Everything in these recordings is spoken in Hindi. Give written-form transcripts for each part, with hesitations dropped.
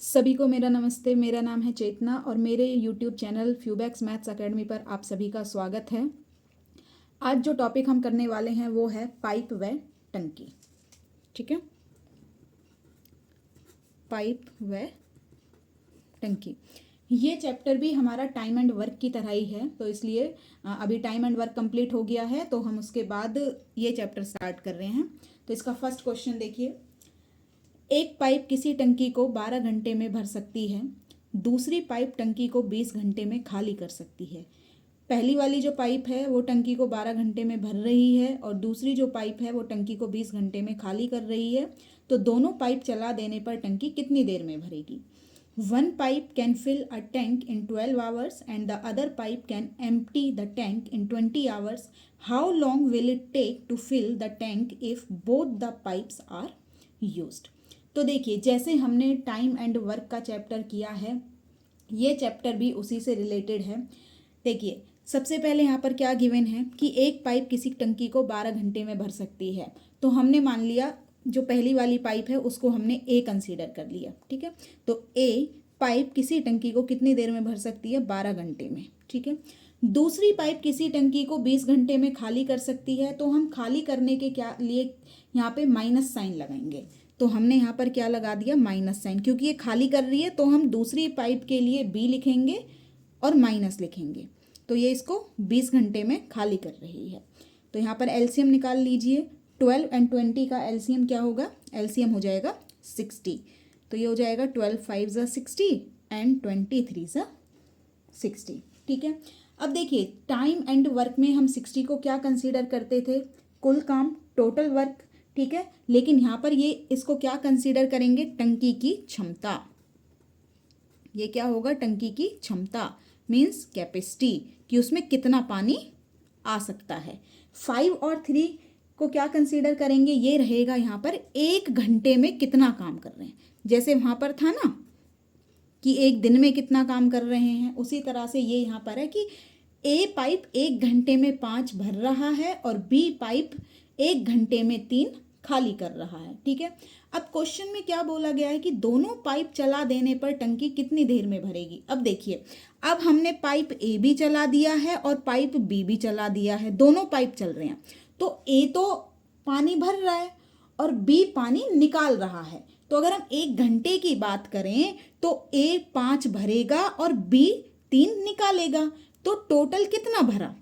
सभी को मेरा नमस्ते। मेरा नाम है चेतना और मेरे यूट्यूब चैनल फ्यूबैक्स मैथ्स एकेडमी पर आप सभी का स्वागत है। आज जो टॉपिक हम करने वाले हैं वो है पाइप व टंकी। ठीक है, पाइप व टंकी। ये चैप्टर भी हमारा टाइम एंड वर्क की तरह ही है, तो इसलिए अभी टाइम एंड वर्क कंप्लीट हो गया है तो हम उसके बाद ये चैप्टर स्टार्ट कर रहे हैं। तो इसका फर्स्ट क्वेश्चन देखिए, एक पाइप किसी टंकी को 12 घंटे में भर सकती है, दूसरी पाइप टंकी को 20 घंटे में खाली कर सकती है। पहली वाली जो पाइप है वो टंकी को 12 घंटे में भर रही है और दूसरी जो पाइप है वो टंकी को 20 घंटे में खाली कर रही है। तो दोनों पाइप चला देने पर टंकी कितनी देर में भरेगी? One pipe can fill a tank in 12 hours and the other pipe can empty the tank in 20 hours. How long will it take to fill the tank if both the pipes are used? तो देखिए, जैसे हमने टाइम एंड वर्क का चैप्टर किया है, ये चैप्टर भी उसी से रिलेटेड है। देखिए, सबसे पहले यहाँ पर क्या गिवन है कि एक पाइप किसी टंकी को 12 घंटे में भर सकती है। तो हमने मान लिया जो पहली वाली पाइप है उसको हमने ए कंसीडर कर लिया। ठीक है, तो ए पाइप किसी टंकी को कितनी देर में भर सकती है? 12 घंटे में। ठीक है, दूसरी पाइप किसी टंकी को 20 घंटे में खाली कर सकती है। तो हम खाली करने के क्या लिए यहाँ पे माइनस साइन लगाएंगे। तो हमने यहाँ पर क्या लगा दिया? माइनस साइन, क्योंकि ये खाली कर रही है तो हम दूसरी पाइप के लिए बी लिखेंगे और माइनस लिखेंगे। तो ये इसको 20 घंटे में खाली कर रही है। तो यहाँ पर एलसीएम निकाल लीजिए। 12 एंड 20 का एलसीएम क्या होगा? एलसीएम हो जाएगा 60। तो ये हो जाएगा 12 5 ज़ा 60 एंड 23 ज़ा 60। ठीक है, अब देखिए टाइम एंड वर्क में हम 60 को क्या कंसीडर करते थे? कुल काम, टोटल वर्क। ठीक है, लेकिन यहाँ पर ये इसको क्या कंसीडर करेंगे? टंकी की क्षमता। ये क्या होगा? टंकी की क्षमता मीन्स कैपेसिटी, कि उसमें कितना पानी आ सकता है। 5 और 3 को क्या कंसीडर करेंगे? ये रहेगा यहाँ पर एक घंटे में कितना काम कर रहे हैं। जैसे वहाँ पर था ना कि एक दिन में कितना काम कर रहे हैं, उसी तरह से ये यहाँ पर है कि ए पाइप एक घंटे में 5 भर रहा है और बी पाइप एक घंटे में 3 खाली कर रहा है। ठीक है, अब क्वेश्चन में क्या बोला गया है कि दोनों पाइप चला देने पर टंकी कितनी देर में भरेगी? अब देखिए, अब हमने पाइप ए भी चला दिया है और पाइप बी भी चला दिया है, दोनों पाइप चल रहे हैं। तो ए तो पानी भर रहा है और बी पानी निकाल रहा है। तो अगर हम एक घंटे की बात करें तो ए 5 भरेगा और बी 3 निकालेगा। तो टोटल कितना भरा?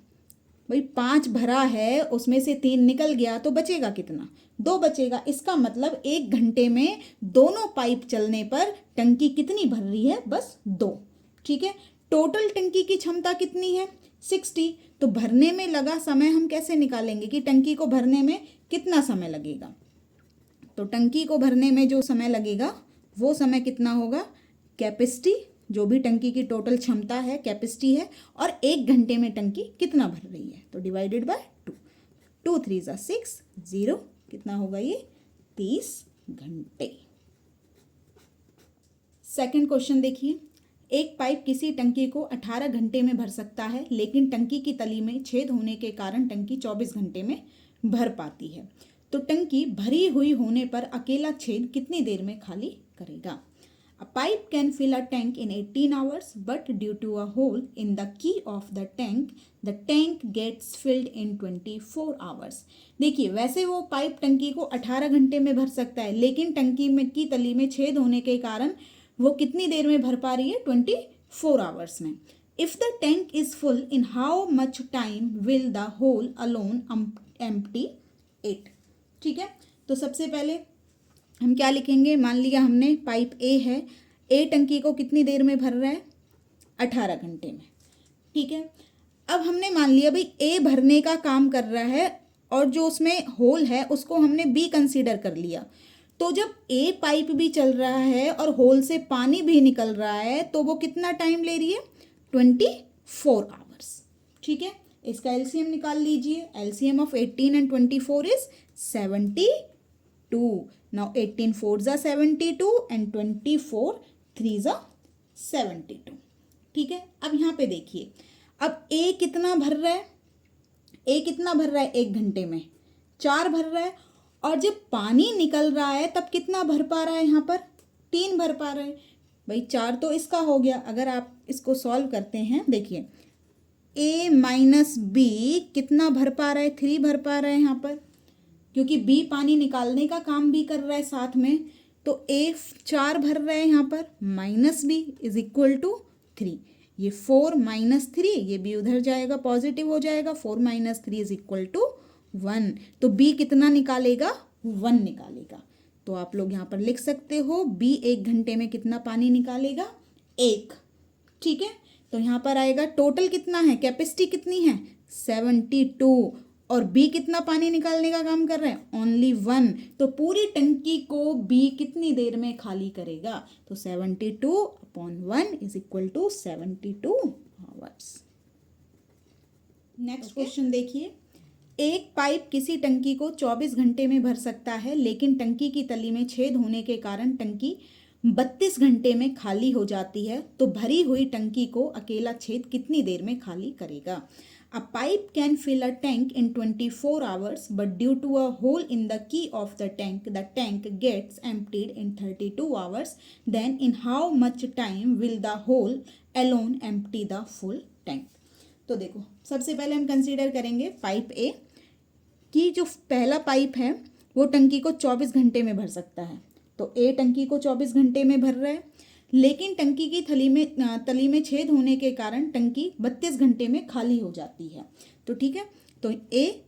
भाई 5 भरा है, उसमें से 3 निकल गया तो बचेगा कितना? 2 बचेगा। इसका मतलब एक घंटे में दोनों पाइप चलने पर टंकी कितनी भर रही है? बस 2। ठीक है, टोटल टंकी की क्षमता कितनी है? 60। तो भरने में लगा समय हम कैसे निकालेंगे कि टंकी को भरने में कितना समय लगेगा? तो टंकी को भरने में जो समय लगेगा वो समय कितना होगा? कैपेसिटी, जो भी टंकी की टोटल क्षमता है, कैपेसिटी है, और एक घंटे में टंकी कितना भर रही है, तो डिवाइडेड बाय 2। 2 3 ज़ा 6, 0 कितना होगा? ये 30 घंटे। सेकंड क्वेश्चन देखिए, एक पाइप किसी टंकी को 18 घंटे में भर सकता है, लेकिन टंकी की तली में छेद होने के कारण टंकी 24 घंटे में भर पाती है। तो टंकी भरी हुई होने पर अकेला छेद कितनी देर में खाली करेगा? A pipe can fill a tank in 18 hours, but due to a hole in the key of the tank gets filled in 24 hours. देखिए, वैसे वो पाइप टंकी को 18 घंटे में भर सकता है, लेकिन टंकी में की तली में छेद होने के कारण वो कितनी देर में भर पा रही है? 24 आवर्स में। If the tank is full, in how much time will the hole alone empty it? ठीक है, तो सबसे पहले हम क्या लिखेंगे? मान लिया हमने पाइप ए है, ए टंकी को कितनी देर में भर रहा है? 18 घंटे में। ठीक है, अब हमने मान लिया भाई ए भरने का काम कर रहा है और जो उसमें होल है उसको हमने बी कंसीडर कर लिया। तो जब ए पाइप भी चल रहा है और होल से पानी भी निकल रहा है तो वो कितना टाइम ले रही है? 24 आवर्स। ठीक है, इसका एलसीएम निकाल लीजिए। LCM of 18 and 24 is 72। Now 18 4 ज़ा 72 and 24 3 ज़ा 72। ठीक है, अब यहाँ पे देखिए, अब ए कितना भर रहा है? ए कितना भर रहा है एक घंटे में? 4 भर रहा है। और जब पानी निकल रहा है तब कितना भर पा रहा है? यहाँ पर 3 भर पा रहा है। भाई 4 तो इसका हो गया। अगर आप इसको सॉल्व करते हैं, देखिए a माइनस बी कितना भर पा रहा है, 3 भर पा रहा है यहाँ पर, क्योंकि b पानी निकालने का काम भी कर रहा है साथ में, तो a 4 भर रहा है यहाँ पर, minus B is equal to 3। ये 4 माइनस 3, ये b उधर जाएगा, पॉजिटिव हो जाएगा, 4 माइनस 3 इज इक्वल टू 1। तो b कितना निकालेगा, 1 निकालेगा। तो आप लोग यहाँ पर लिख सकते हो b 1 घंटे में कितना पानी निकालेगा, 1। ठीक है, तो यहाँ पर आएगा टोटल कितना है, कैपेसिटी कितनी है, 72, और बी कितना पानी निकालने का काम कर रहा है, ओनली 1। तो पूरी टंकी को बी कितनी देर में खाली करेगा, तो 72/1 is equal to 72 hours. Next question देखिए, एक पाइप किसी टंकी को 24 घंटे में भर सकता है, लेकिन टंकी की तली में छेद होने के कारण टंकी 32 घंटे में खाली हो जाती है, तो भरी हुई टंकी को अकेला छेद कितनी देर में खाली करेगा। A pipe can fill a tank in 24 hours, but due to a hole in the key of the tank gets emptied in 32 hours. Then in how much time will the hole alone empty the full tank? तो देखो, सबसे पहले हम कंसीडर करेंगे पाइप ए की, जो पहला पाइप है वो टंकी को 24 घंटे में भर सकता है। तो ए टंकी को 24 घंटे में भर रहा है, लेकिन टंकी की तली में छेद होने के कारण टंकी 32 घंटे में खाली हो जाती है। तो ठीक है, तो ए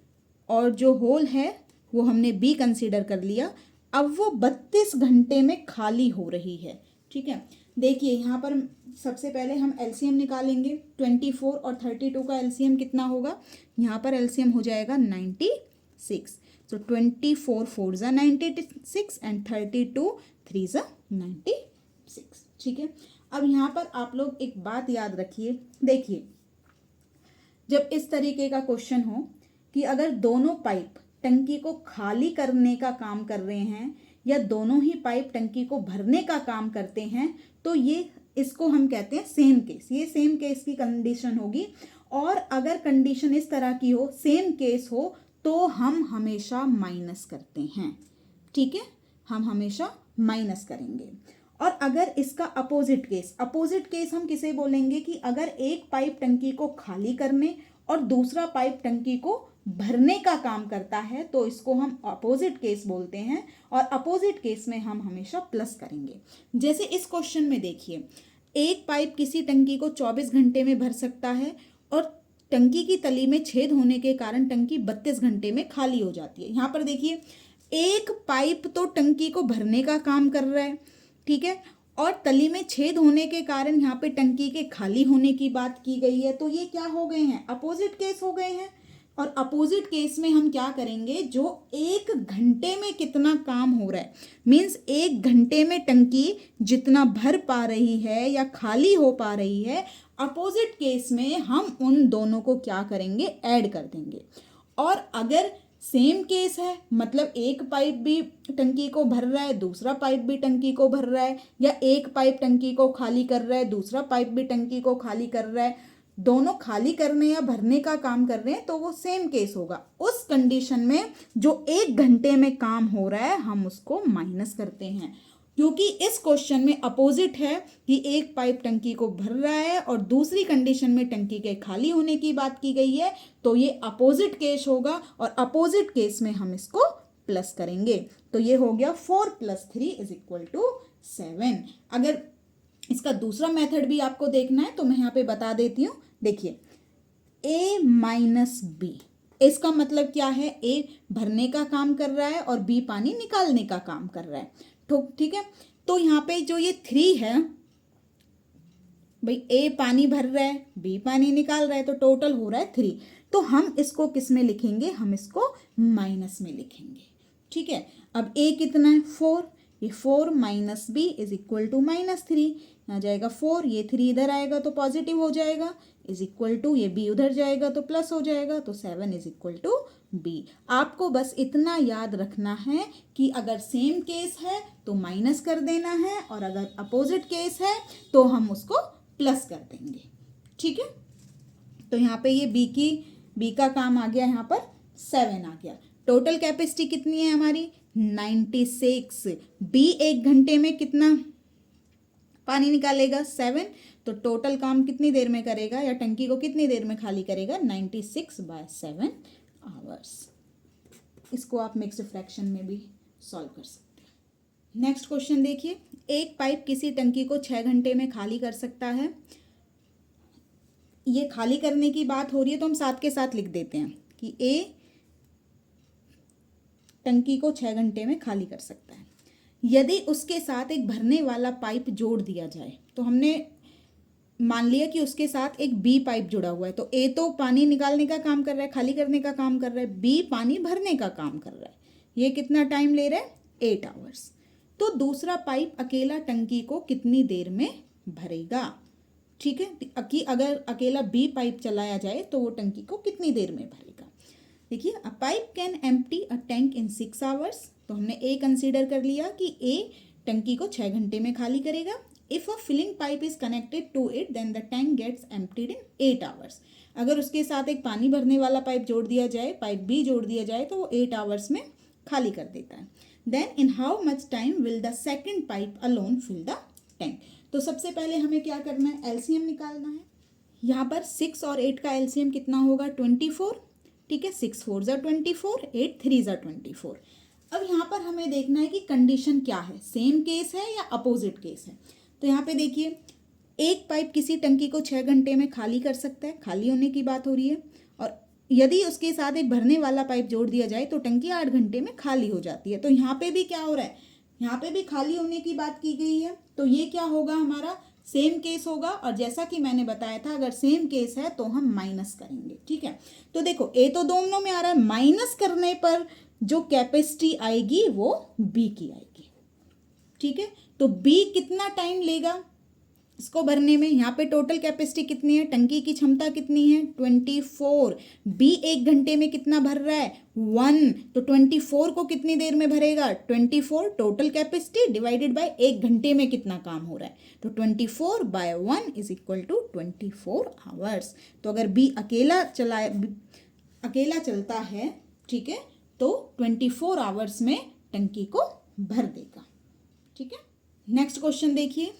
और जो होल है वो हमने बी कंसीडर कर लिया। अब वो 32 घंटे में खाली हो रही है। ठीक है, देखिए यहाँ पर सबसे पहले हम एलसीएम निकालेंगे। 24 और 32 का एलसीएम कितना होगा, यहाँ पर एलसीएम हो जाएगा 96। तो 24 4 ज़ा 96 एंड 32 3 ज़ा 96। ठीक है, अब यहाँ पर आप लोग एक बात याद रखिए, देखिए जब इस तरीके का क्वेश्चन हो कि अगर दोनों पाइप टंकी को खाली करने का काम कर रहे हैं या दोनों ही पाइप टंकी को भरने का काम करते हैं, तो ये इसको हम कहते हैं सेम केस। ये सेम केस की कंडीशन होगी। और अगर कंडीशन इस तरह की हो, सेम केस हो, तो हम हमेशा माइनस करते हैं। ठीक है, हम हमेशा माइनस करेंगे। और अगर इसका अपोजिट केस हम किसे बोलेंगे कि अगर एक पाइप टंकी को खाली करने और दूसरा पाइप टंकी को भरने का काम करता है, तो इसको हम अपोजिट केस बोलते हैं। और अपोजिट केस में हम हमेशा प्लस करेंगे। जैसे इस क्वेश्चन में देखिए, एक पाइप किसी टंकी को 24 घंटे में भर सकता है और टंकी की तली में छेद होने के कारण टंकी 32 घंटे में खाली हो जाती है। यहाँ पर देखिए, एक पाइप तो टंकी को भरने का काम कर रहा है, ठीक है, और तली में छेद होने के कारण यहाँ पे टंकी के खाली होने की बात की गई है। तो ये क्या हो गए हैं, अपोजिट केस हो गए हैं। और अपोजिट केस में हम क्या करेंगे, जो एक घंटे में कितना काम हो रहा है, मीन्स एक घंटे में टंकी जितना भर पा रही है या खाली हो पा रही है, अपोजिट केस में हम उन दोनों को क्या करेंगे, ऐड कर देंगे। और अगर सेम केस है, मतलब एक पाइप भी टंकी को भर रहा है, दूसरा पाइप भी टंकी को भर रहा है, या एक पाइप टंकी को खाली कर रहा है, दूसरा पाइप भी टंकी को खाली कर रहा है, दोनों खाली करने या भरने का काम कर रहे हैं, तो वो सेम केस होगा। उस कंडीशन में जो एक घंटे में काम हो रहा है, हम उसको माइनस करते हैं, क्योंकि इस क्वेश्चन में अपोजिट है कि एक पाइप टंकी को भर रहा है और दूसरी कंडीशन में टंकी के खाली होने की बात की गई है। तो ये अपोजिट केस होगा और अपोजिट केस में हम इसको प्लस करेंगे। तो ये हो गया 4 + 3 = 7। अगर इसका दूसरा मेथड भी आपको देखना है तो मैं यहाँ पे बता देती हूँ। देखिए, a माइनस बी, इसका मतलब क्या है, a भरने का काम कर रहा है और b पानी निकालने का काम कर रहा है। ठीक है, तो यहाँ पे जो ये 3 है, भाई a पानी भर रहा है, b पानी निकाल रहा है, तो टोटल हो रहा है 3। तो हम इसको किस में लिखेंगे, हम इसको माइनस में लिखेंगे। ठीक है, अब a कितना है, 4, ये 4 - b = -3। आ जाएगा 4, ये 3 इधर आएगा तो पॉजिटिव हो जाएगा, = ये b उधर जाएगा तो प्लस हो जाएगा, तो 7 = b। आपको बस इतना याद रखना है कि अगर सेम केस है तो माइनस कर देना है, और अगर अपोजिट केस है तो हम उसको प्लस कर देंगे। ठीक है, तो यहाँ पे ये बी का काम आ गया, यहाँ पर 7 आ गया। टोटल कैपेसिटी कितनी है हमारी, 96। बी एक घंटे में कितना पानी निकालेगा 7, तो टोटल काम कितनी देर में करेगा या टंकी को कितनी देर में खाली करेगा 96/7 आवर्स। इसको आप मिक्स्ड फ्रैक्शन में भी सॉल्व कर सकते हैं। नेक्स्ट क्वेश्चन देखिए, एक पाइप किसी टंकी को 6 घंटे में खाली कर सकता है। ये खाली करने की बात हो रही है तो हम साथ के साथ लिख देते हैं कि ए टंकी को 6 घंटे में खाली कर सकता है यदि उसके साथ एक भरने वाला पाइप जोड़ दिया जाए। तो हमने मान लिया कि उसके साथ एक बी पाइप जुड़ा हुआ है, तो ए तो पानी निकालने का काम कर रहा है, खाली करने का काम कर रहा है, बी पानी भरने का काम कर रहा है। ये कितना टाइम ले रहा है 8 आवर्स। तो दूसरा पाइप अकेला टंकी को कितनी देर में भरेगा, ठीक है, कि अगर अकेला बी पाइप चलाया जाए तो वो टंकी को कितनी देर में भरेगा। देखिए, अ pipe can empty a tank in 6 hours. तो हमने ए कंसीडर कर लिया कि ए टंकी को 6 घंटे में खाली करेगा। If a filling pipe is connected to it then the tank gets emptied in 8 hours. अगर उसके साथ एक पानी भरने वाला पाइप जोड़ दिया जाए, पाइप बी जोड़ दिया जाए, तो वो 8 आवर्स में खाली कर देता है। Then in how much time will the second pipe alone fill the tank. तो सबसे पहले हमें क्या करना है, एलसीएम निकालना है। यहाँ पर 6 और 8 का एलसीएम कितना होगा 24, ठीक है, 6 4 ज़ा 24, 8 3 ज़ा 24। अब यहाँ पर हमें देखना है कि कंडीशन क्या है, सेम केस है या अपोजिट केस है। तो यहाँ पे देखिए, एक पाइप किसी टंकी को 6 घंटे में खाली कर सकता है, खाली होने की बात हो रही है, और यदि उसके साथ एक भरने वाला पाइप जोड़ दिया जाए तो टंकी 8 घंटे में खाली हो जाती है। तो यहाँ पे भी क्या हो रहा है, यहाँ पे भी खाली होने की बात की गई है। तो ये क्या होगा, हमारा सेम केस होगा। और जैसा कि मैंने बताया था, अगर सेम केस है तो हम माइनस करेंगे, ठीक है। तो देखो, ए तो दोनों में आ रहा है, माइनस करने पर जो कैपेसिटी आएगी वो बी की आएगी, ठीक है। तो बी कितना टाइम लेगा इसको भरने में। यहाँ पे टोटल कैपेसिटी कितनी है, टंकी की क्षमता कितनी है 24, बी 1 घंटे में कितना भर रहा है 1, तो 24 को कितनी देर में भरेगा 24 टोटल कैपेसिटी डिवाइडेड बाय 1 घंटे में कितना काम हो रहा है, तो 24/1 इज इक्वल टू 24 आवर्स। तो अगर बी अकेला चलता है, ठीक है, तो 24 आवर्स में टंकी को भर देगा, ठीक है। नेक्स्ट क्वेश्चन देखिए,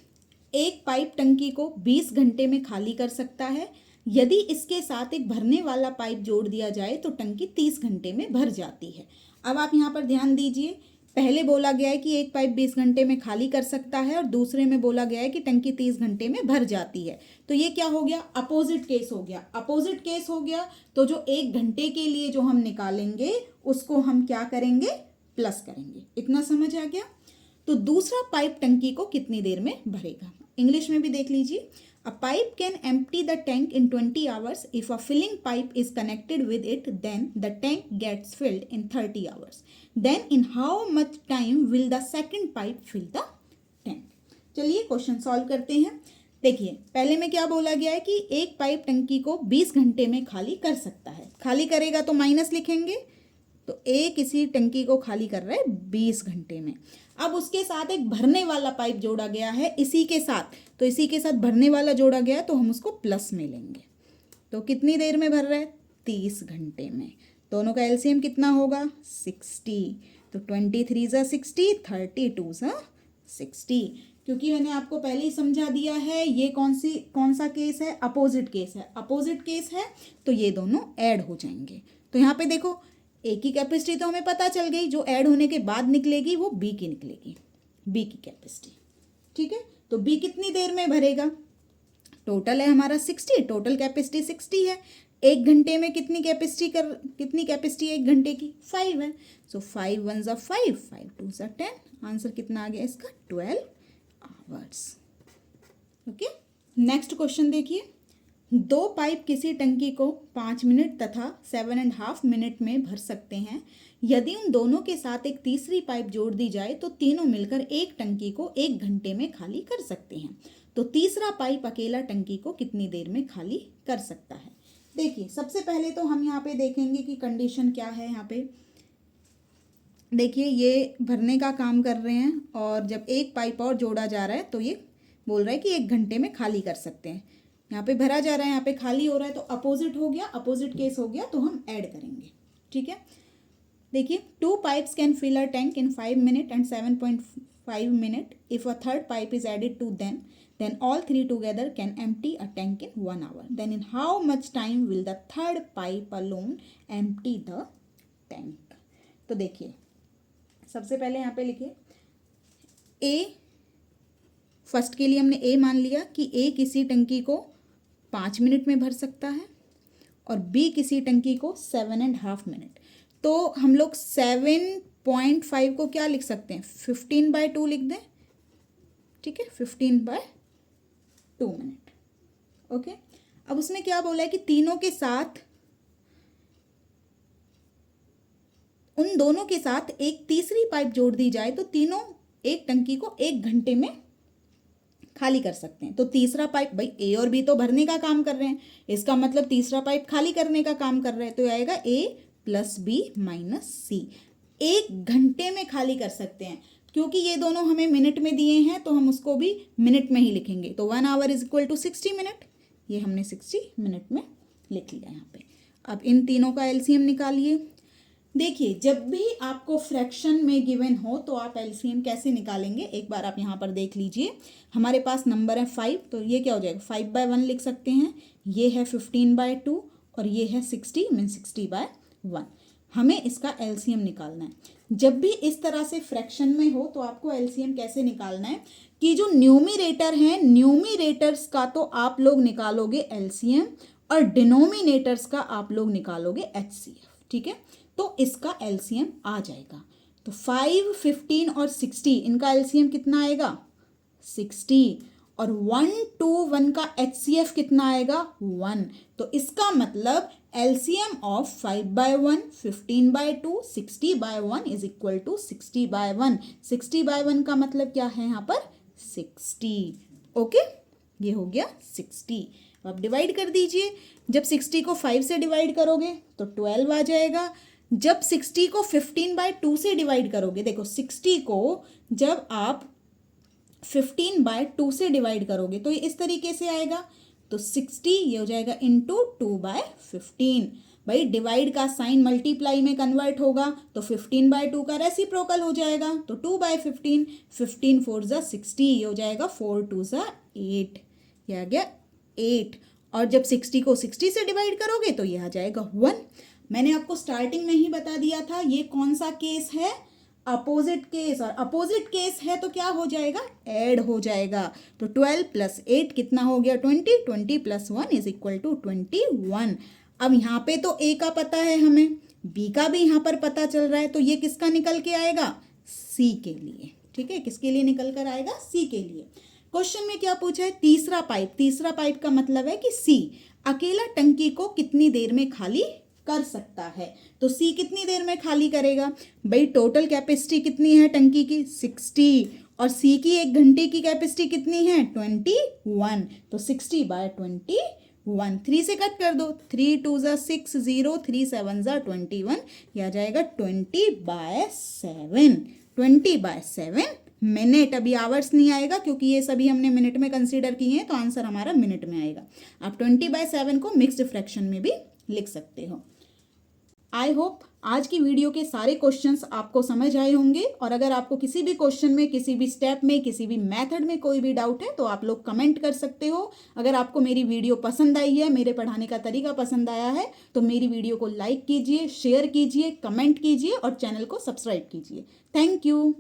एक पाइप टंकी को 20 घंटे में खाली कर सकता है यदि इसके साथ एक भरने वाला पाइप जोड़ दिया जाए तो टंकी 30 घंटे में भर जाती है। अब आप यहाँ पर ध्यान दीजिए, पहले बोला गया है कि एक पाइप 20 घंटे में खाली कर सकता है और दूसरे में बोला गया है कि टंकी 30 घंटे में भर जाती है। तो ये क्या हो गया, अपोजिट केस हो गया। अपोजिट केस हो गया तो जो 1 घंटे के लिए जो हम निकालेंगे उसको हम क्या करेंगे, प्लस करेंगे। इतना समझ आ गया। तो दूसरा पाइप टंकी को कितनी देर में भरेगा, इंग्लिश में भी देख लीजिए। A pipe can empty the tank in 20 hours if a filling pipe is connected with it then the tank gets filled in 30 hours. Then in how much time will the second pipe fill the tank. चलिए क्वेश्चन सॉल्व करते हैं। देखिए, पहले में क्या बोला गया है कि एक पाइप टंकी को 20 घंटे में खाली कर सकता है। खाली करेगा तो माइनस लिखेंगे, तो ए किसी टंकी को खाली कर रहा है 20 घंटे में। अब उसके साथ एक भरने वाला पाइप जोड़ा गया है इसी के साथ, तो इसी के साथ भरने वाला जोड़ा गया तो हम उसको प्लस में लेंगे। तो कितनी देर में भर रहा है 30 घंटे में। दोनों का एलसीएम कितना होगा 60, तो 23 ज़ा 60, 32 ज़ा 60। क्योंकि मैंने आपको पहले ही समझा दिया है ये कौन सा केस है, अपोजिट केस है। अपोजिट केस है तो ये दोनों ऐड हो जाएंगे। तो यहाँ पे देखो, ए की कैपेसिटी तो हमें पता चल गई, जो ऐड होने के बाद निकलेगी वो बी की निकलेगी, बी की कैपेसिटी, ठीक है। तो बी कितनी देर में भरेगा, टोटल है हमारा 60, टोटल कैपेसिटी 60 है। 1 घंटे में कितनी कैपेसिटी 1 घंटे की 5 है। सो 5 1 ज़ा 5, 5 2 ज़ा 10, आंसर कितना आ गया इसका 12 आवर्स। ओके, नेक्स्ट क्वेश्चन देखिए, 2 पाइप किसी टंकी को 5 मिनट तथा 7.5 मिनट में भर सकते हैं। यदि उन दोनों के साथ एक तीसरी पाइप जोड़ दी जाए तो तीनों मिलकर एक टंकी को 1 घंटे में खाली कर सकते हैं। तो तीसरा पाइप अकेला टंकी को कितनी देर में खाली कर सकता है। देखिए, सबसे पहले तो हम यहाँ पे देखेंगे कि कंडीशन क्या है। यहाँ पे देखिए, ये भरने का काम कर रहे हैं और जब एक पाइप और जोड़ा जा रहा है तो ये बोल रहा है कि 1 घंटे में खाली कर सकते हैं। यहाँ पे भरा जा रहा है, यहाँ पे खाली हो रहा है, तो अपोजिट हो गया, अपोजिट केस हो गया, तो हम ऐड करेंगे, ठीक है। देखिए, 2 pipes can fill a tank in 5 minute and 5 minutes. If a third pipe is added to them, then all three together can empty a tank in 1 hour. Then in how much time will the third pipe alone empty the tank? तो देखिए, सबसे पहले यहाँ पे लिखिए ए, फर्स्ट के लिए हमने ए मान लिया कि ए किसी टंकी को 5 मिनट में भर सकता है और बी किसी टंकी को 7.5 मिनट. तो हम लोग 7.5 को क्या लिख सकते हैं, 15/2 लिख दें. ठीक है, 15/2 मिनट. ओके, अब उसमें क्या बोला है कि तीनों के साथ, उन दोनों के साथ एक तीसरी पाइप जोड़ दी जाए तो तीनों एक टंकी को 1 घंटे में खाली कर सकते हैं. तो तीसरा पाइप, भाई ए और बी तो भरने का काम कर रहे हैं, इसका मतलब तीसरा पाइप खाली करने का काम कर रहा है. तो आएगा ए प्लस बी माइनस सी. 1 घंटे में खाली कर सकते हैं. क्योंकि ये दोनों हमें मिनट में दिए हैं तो हम उसको भी मिनट में ही लिखेंगे. तो 1 hour is equal to 60 minute. ये हमने 60 मिनट में लिख लिया यहाँ पे. अब इन तीनों का एलसीएम निकालिए. देखिए, जब भी आपको फ्रैक्शन में गिवन हो तो आप एलसीएम कैसे निकालेंगे, एक बार आप यहाँ पर देख लीजिए. हमारे पास नंबर है 5, तो ये क्या हो जाएगा, 5/1 लिख सकते हैं. ये है 15/2 और ये है 60 मीन 60/1. हमें इसका एलसीएम निकालना है. जब भी इस तरह से फ्रैक्शन में हो तो आपको एलसीएम कैसे निकालना है कि जो न्यूमिरेटर है, न्यूमिरेटर्स का तो आप लोग निकालोगे एलसीएम और डिनोमिनेटर्स का आप लोग निकालोगे एचसीएफ. ठीक है, तो इसका एलसीएम आ जाएगा. तो 5, 15 और 60 इनका एलसीएम कितना आएगा, 60. और 1, 2, 1 का एचसीएफ कितना आएगा, 1. तो इसका मतलब LCM of 5/1, 15/2, 60/1 is equal to 60/1. 60/1 का मतलब क्या है यहाँ पर, 60. ओके, ये हो गया 60. अब डिवाइड कर दीजिए. जब 60 को 5 से डिवाइड करोगे तो 12 आ जाएगा. जब 60 को 15/2 से डिवाइड करोगे, देखो 60 को जब आप 15/2 से डिवाइड करोगे तो ये इस तरीके से आएगा. तो 60 ये हो जाएगा इंटू 2/15. भाई डिवाइड का साइन मल्टीप्लाई में कन्वर्ट होगा तो 15/2 का रेसिप्रोकल हो जाएगा. तो 2/15, 15 4 ज़ा 60, ये हो जाएगा 4 2 ज़ा 8, ये आ गया 8. और जब 60 को 60 से डिवाइड करोगे तो ये आ जाएगा 1. मैंने आपको स्टार्टिंग में ही बता दिया था ये कौन सा केस है, अपोजिट केस. और अपोजिट केस है तो क्या हो जाएगा, ऐड हो जाएगा. तो 12 + 8 कितना हो गया, 20. 20 + 1 इज इक्वल टू 21. अब यहाँ पे तो ए का पता है हमें, बी का भी यहाँ पर पता चल रहा है. तो ये किसका निकल के आएगा, सी के लिए. ठीक है, किसके लिए निकल कर आएगा, सी के लिए. क्वेश्चन में क्या पूछा है, तीसरा पाइप. तीसरा पाइप का मतलब है कि सी अकेला टंकी को कितनी देर में खाली कर सकता है. तो सी कितनी देर में खाली करेगा, भाई टोटल कैपेसिटी कितनी है टंकी की, 60. और सी की 1 घंटे की कैपेसिटी कितनी है, 21. तो 60/21. 3 से कट कर दो, 3 2 ज़ा 6, 0 3 7 ज़ा 21. यह आ जाएगा 20/7. 20/7 मिनट. अभी आवर्स नहीं आएगा क्योंकि ये सभी हमने मिनट में कंसीडर किए हैं, तो आंसर हमारा मिनट में आएगा. आप 20/7 को मिक्स्ड फ्रैक्शन में भी लिख सकते हो. आई होप आज की वीडियो के सारे क्वेश्चंस आपको समझ आए होंगे. और अगर आपको किसी भी क्वेश्चन में, किसी भी स्टेप में, किसी भी मेथड में कोई भी डाउट है तो आप लोग कमेंट कर सकते हो. अगर आपको मेरी वीडियो पसंद आई है, मेरे पढ़ाने का तरीका पसंद आया है तो मेरी वीडियो को लाइक कीजिए, शेयर कीजिए, कमेंट कीजिए और चैनल को सब्सक्राइब कीजिए. Thank you.